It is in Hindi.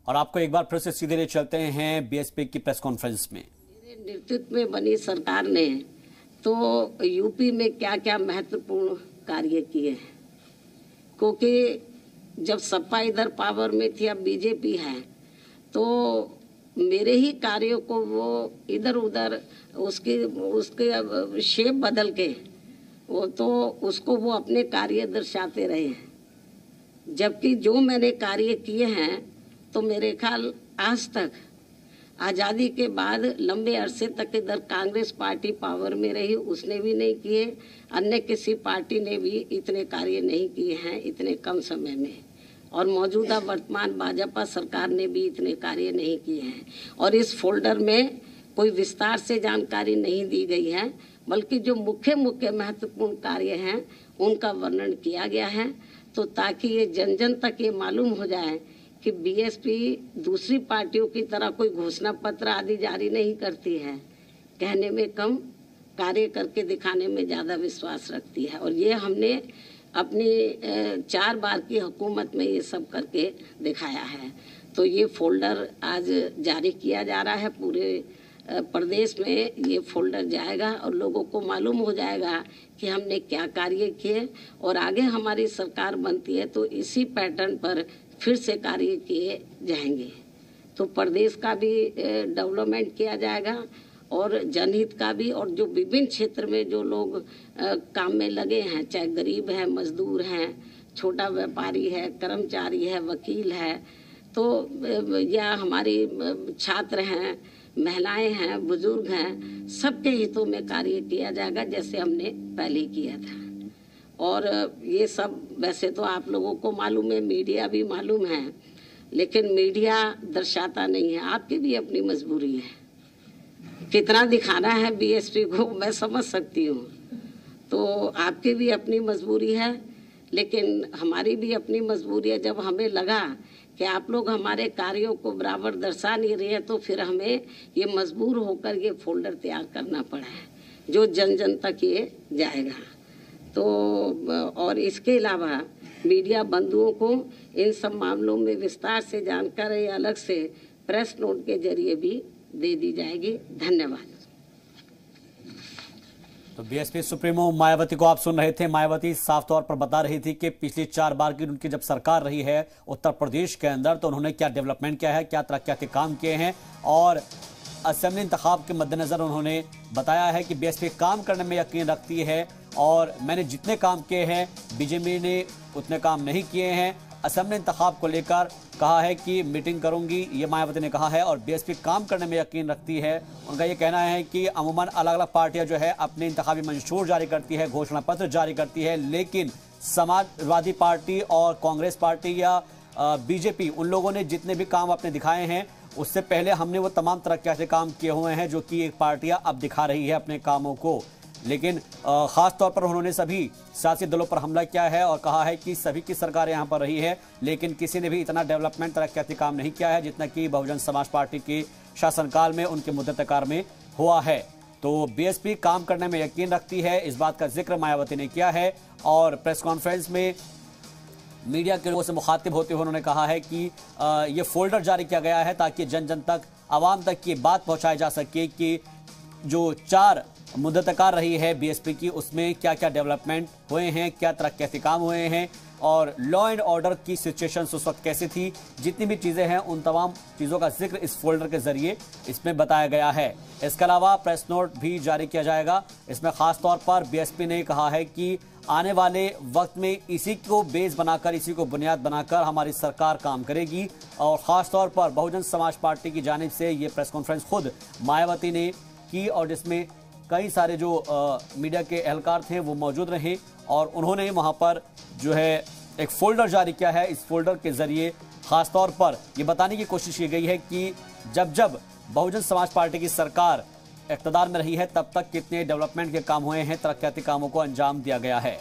और आपको एक बार फिर से सीधे ले चलते हैं बीएसपी की प्रेस कॉन्फ्रेंस में। मेरे नेतृत्व में बनी सरकार ने तो यूपी में क्या क्या महत्वपूर्ण कार्य किए हैं, क्योंकि जब सपा इधर पावर में थी, अब बीजेपी है, तो मेरे ही कार्यों को वो इधर उधर उसके शेप बदल के उसको वो अपने कार्य दर्शाते रहे हैं। जबकि जो मैंने कार्य किए हैं तो मेरे ख्याल आज तक आज़ादी के बाद लंबे अरसे तक इधर कांग्रेस पार्टी पावर में रही, उसने भी नहीं किए, अन्य किसी पार्टी ने भी इतने कार्य नहीं किए हैं इतने कम समय में, और मौजूदा वर्तमान भाजपा सरकार ने भी इतने कार्य नहीं किए हैं। और इस फोल्डर में कोई विस्तार से जानकारी नहीं दी गई है, बल्कि जो मुख्य महत्वपूर्ण कार्य हैं उनका वर्णन किया गया है, तो ताकि ये जन जन तक ये मालूम हो जाए कि बीएसपी दूसरी पार्टियों की तरह कोई घोषणा पत्र आदि जारी नहीं करती है, कहने में कम कार्य करके दिखाने में ज़्यादा विश्वास रखती है। और ये हमने अपनी 4 बार की हुकूमत में ये सब करके दिखाया है। तो ये फोल्डर आज जारी किया जा रहा है, पूरे प्रदेश में ये फोल्डर जाएगा और लोगों को मालूम हो जाएगा कि हमने क्या कार्य किए, और आगे हमारी सरकार बनती है तो इसी पैटर्न पर फिर से कार्य किए जाएंगे। तो प्रदेश का भी डेवलपमेंट किया जाएगा और जनहित का भी, और जो विभिन्न क्षेत्र में जो लोग काम में लगे हैं, चाहे गरीब है, मजदूर हैं, छोटा व्यापारी है, कर्मचारी है, वकील है, तो या हमारी छात्र हैं, महिलाएं हैं, बुजुर्ग हैं, सबके हितों में कार्य किया जाएगा जैसे हमने पहले किया था। और ये सब वैसे तो आप लोगों को मालूम है, मीडिया भी मालूम है, लेकिन मीडिया दर्शाता नहीं है। आपकी भी अपनी मजबूरी है, कितना दिखाना है बीएसपी को मैं समझ सकती हूँ, तो आपकी भी अपनी मजबूरी है, लेकिन हमारी भी अपनी मजबूरी है। जब हमें लगा कि आप लोग हमारे कार्यों को बराबर दर्शा नहीं रहे हैं, तो फिर हमें ये मजबूर होकर ये फोल्डर तैयार करना पड़ा है जो जन जन तक ये जाएगा। तो और इसके अलावा मीडिया बंधुओं को इन सब मामलों में विस्तार से जानकारी अलग से प्रेस नोट के जरिए भी दे दी जाएगी। धन्यवाद। तो बीएसपी सुप्रीमो मायावती को आप सुन रहे थे। मायावती साफ तौर पर बता रही थी कि पिछली 4 बार की उनकी जब सरकार रही है उत्तर प्रदेश के अंदर, तो उन्होंने क्या डेवलपमेंट किया है, क्या तरक्याती काम किए हैं, और असेंबली इंतखाब के मद्देनजर उन्होंने बताया है कि बीएसपी काम करने में यकीन रखती है, और मैंने जितने काम किए हैं बीजेपी ने उतने काम नहीं किए हैं। असेंबली इंतखाब को लेकर कहा है कि मीटिंग करूंगी, ये मायावती ने कहा है, और बीएसपी काम करने में यकीन रखती है। उनका ये कहना है कि अमूमन अलग अलग पार्टियां जो है अपने इंतखाबी मंशूर जारी करती है, घोषणा पत्र जारी करती है, लेकिन समाजवादी पार्टी और कांग्रेस पार्टी या बीजेपी, उन लोगों ने जितने भी काम अपने दिखाए हैं उससे पहले हमने वो तमाम तरक्याती काम किए हुए हैं जो कि एक पार्टियां अब दिखा रही है अपने कामों को। लेकिन खास तौर पर उन्होंने सभी सियासी दलों पर हमला किया है और कहा है कि सभी की सरकार यहां पर रही है, लेकिन किसी ने भी इतना डेवलपमेंट तरक्याती काम नहीं किया है जितना कि बहुजन समाज पार्टी के शासनकाल में उनके मुद्दतकार में हुआ है। तो बीएसपी काम करने में यकीन रखती है, इस बात का जिक्र मायावती ने किया है। और प्रेस कॉन्फ्रेंस में मीडिया के लोगों से मुखातिब होते हुए उन्होंने कहा है कि ये फोल्डर जारी किया गया है ताकि जन जन तक, आवाम तक ये बात पहुंचाई जा सके कि जो 4 मुद्दतकार रही है बीएसपी की, उसमें क्या क्या डेवलपमेंट हुए हैं, क्या तरक्याती काम हुए हैं, और लॉ एंड ऑर्डर की सिचुएशन उस वक्त कैसी थी। जितनी भी चीज़ें हैं उन तमाम चीज़ों का जिक्र इस फोल्डर के जरिए इसमें बताया गया है। इसके अलावा प्रेस नोट भी जारी किया जाएगा। इसमें खास तौर पर बीएसपी ने कहा है कि आने वाले वक्त में इसी को बेस बनाकर, इसी को बुनियाद बनाकर हमारी सरकार काम करेगी। और ख़ास तौर पर बहुजन समाज पार्टी की जानिब से ये प्रेस कॉन्फ्रेंस खुद मायावती ने की, और जिसमें कई सारे जो मीडिया के एहलकार थे वो मौजूद रहे, और उन्होंने वहाँ पर जो है एक फोल्डर जारी किया है। इस फोल्डर के ज़रिए ख़ास तौर पर ये बताने की कोशिश की गई है कि जब जब बहुजन समाज पार्टी की सरकार इक़्तिदार में रही है तब तक कितने डेवलपमेंट के काम हुए हैं, तरक्याती कामों को अंजाम दिया गया है।